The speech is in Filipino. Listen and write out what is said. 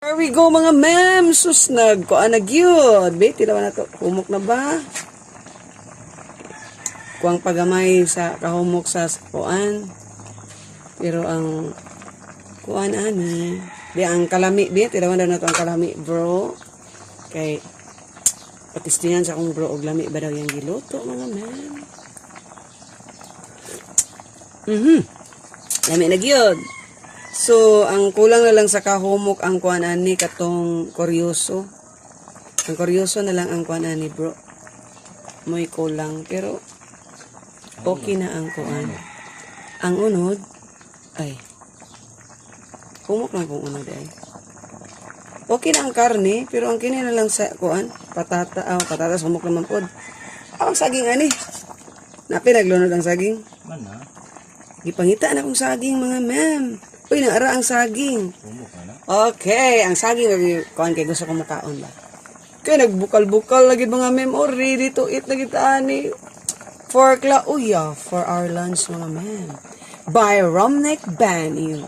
Here we go mga ma'am. Sus kuan na gyud. Be, tilawan na to. Humok na ba? Kuang pagamay sa kahumok sa kuan. Pero ang kuan ani, di ang kalami be, tilawan na to ang kalami, bro. Kay patistingan sa akong bro og lami ba daw yang giluto mga ma'am. Lami na gyud. So, ang kulang na lang sa kahumok ang kuan ani katong kuryoso. Ang kuryoso na lang ang kuan ani, bro. Muy kulang pero okay na ang kuan. Ang unod ay humok lang kung unod ay. Okay na ang karne pero ang kini na lang sa kuan, patatas humok naman pod. Ang saging ani. Napi naglunod ang saging. Mana? Gipangita na kong saging mga ma'am. Uy, naara ang saging. Okay, ang saging lagi kuan kay gusto ko makaon ba. Kay nagbukal-bukal lagi mga ma'am, oh, ready to eat lagi tani. For our lunch mga ma'am. By Romneck Banyu.